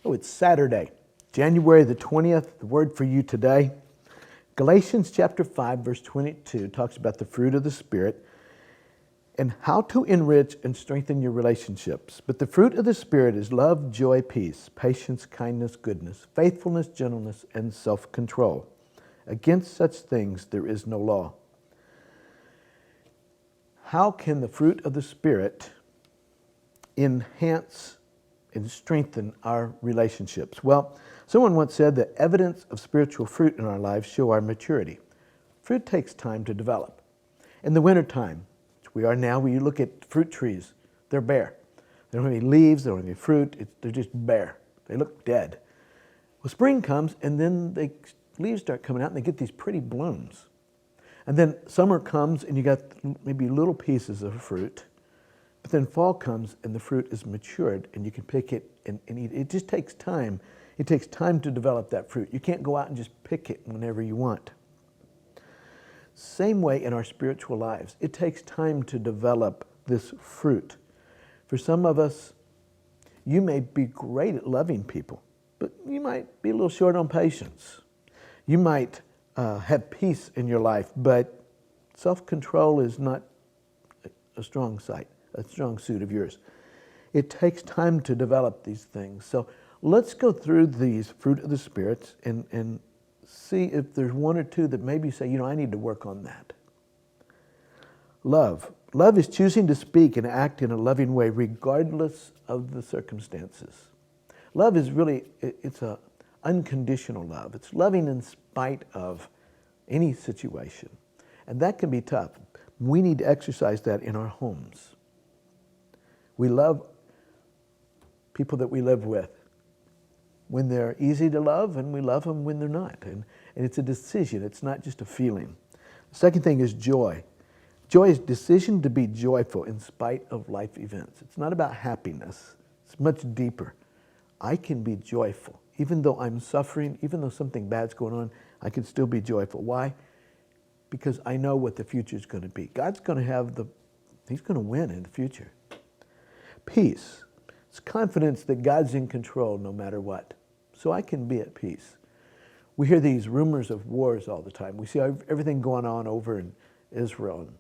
Oh, it's Saturday, January the 20th. The word for you today, Galatians chapter 5, verse 22, talks about the fruit of the Spirit and how to enrich and strengthen your relationships. But the fruit of the Spirit is love, joy, peace, patience, kindness, goodness, faithfulness, gentleness, and self-control. Against such things there is no law. How can the fruit of the Spirit enhance and strengthen our relationships? Well, someone once said that evidence of spiritual fruit in our lives show our maturity. Fruit takes time to develop. In the wintertime, which we are now, when you look at fruit trees, they're bare. They don't have any leaves, they don't have any fruit, they're just bare. They look dead. Well, spring comes and then the leaves start coming out and they get these pretty blooms. And then summer comes and you got maybe little pieces of fruit. But then fall comes and the fruit is matured and you can pick it and eat it. It just takes time. It takes time to develop that fruit. You can't go out and just pick it whenever you want. Same way in our spiritual lives. It takes time to develop this fruit. For some of us, you may be great at loving people, but you might be a little short on patience. You might have peace in your life, but self-control is not a strong suit of yours. It takes time to develop these things. So let's go through these fruit of the Spirit and see if there's one or two that maybe you say, I need to work on that. Love. Love is choosing to speak and act in a loving way regardless of the circumstances. Love is really, it's a unconditional love. It's loving in spite of any situation. And that can be tough. We need to exercise that in our homes. We love people that we live with when they're easy to love, and we love them when they're not. And it's a decision. It's not just a feeling. The second thing is joy. Joy is decision to be joyful in spite of life events. It's not about happiness. It's much deeper. I can be joyful. Even though I'm suffering, even though something bad's going on, I can still be joyful. Why? Because I know what the future is going to be. God's going to have He's going to win in the future. Peace. It's confidence that God's in control no matter what. So I can be at peace. We hear these rumors of wars all the time. We see everything going on over in Israel and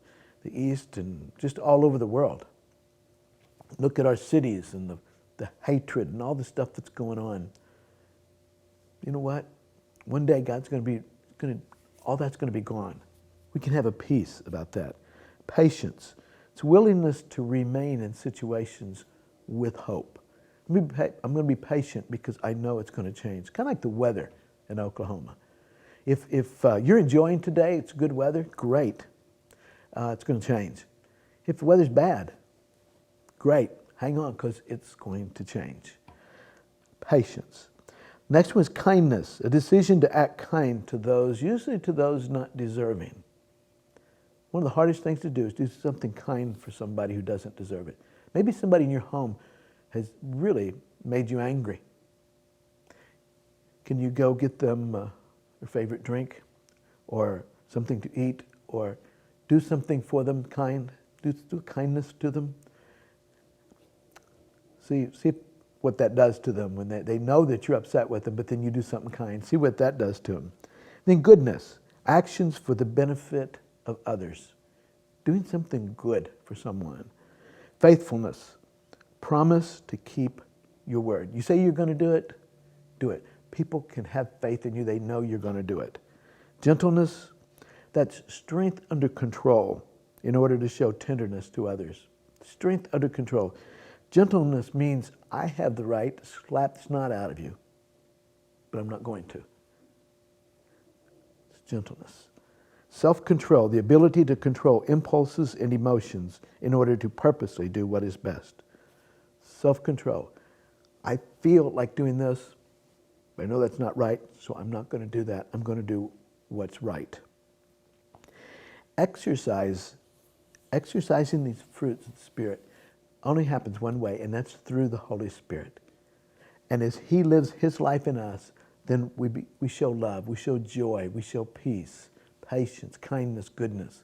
the East and just all over the world. Look at our cities and the hatred and all the stuff that's going on. You know what? One day all that's going to be gone. We can have a peace about that. Patience. It's willingness to remain in situations with hope. I'm going to be patient because I know it's going to change. Kind of like the weather in Oklahoma. If you're enjoying today, it's good weather, great. It's going to change. If the weather's bad, great. Hang on, because it's going to change. Patience. Next one is kindness, a decision to act kind to those, usually to those not deserving. One of the hardest things to do is do something kind for somebody who doesn't deserve it. Maybe somebody in your home has really made you angry. Can you go get them their favorite drink or something to eat or do something for them kind? Do kindness to them. See what that does to them when they know that you're upset with them, but then you do something kind. See what that does to them. Then goodness, actions for the benefit of others. Doing something good for someone. Faithfulness, promise to keep your word. You say you're going to do it, do it. People can have faith in you. They know you're going to do it. Gentleness, that's strength under control in order to show tenderness to others. Strength under control. Gentleness means I have the right to slap the snot out of you, but I'm not going to. It's gentleness. Self-control, the ability to control impulses and emotions in order to purposely do what is best. Self-control. I feel like doing this, but I know that's not right, so I'm not going to do that. I'm going to do what's right. Exercising these fruits of the Spirit only happens one way, and that's through the Holy Spirit. And as He lives His life in us, then we show love, we show joy, we show peace, patience, kindness, goodness,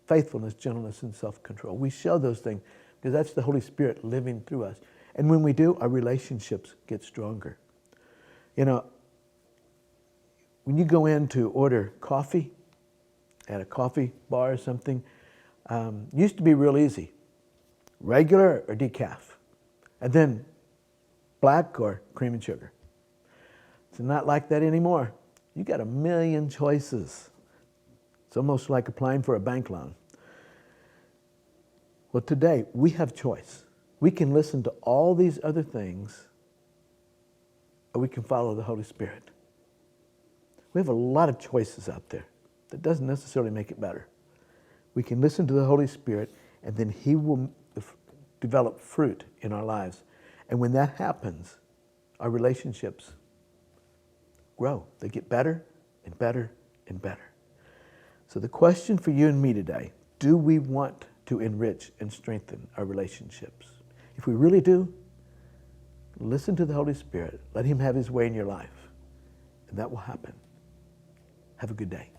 faithfulness, gentleness, and self-control. We show those things because that's the Holy Spirit living through us. And when we do, our relationships get stronger. You know, when you go in to order coffee at a coffee bar or something, used to be real easy. Regular or decaf. And then black or cream and sugar. It's not like that anymore. You got a million choices. It's almost like applying for a bank loan. Well, today we have choice. We can listen to all these other things, or we can follow the Holy Spirit. We have a lot of choices out there. That doesn't necessarily make it better. We can listen to the Holy Spirit, and then He will develop fruit in our lives. And when that happens, our relationships grow. They get better and better and better. So the question for you and me today, do we want to enrich and strengthen our relationships? If we really do, listen to the Holy Spirit. Let Him have His way in your life. And that will happen. Have a good day.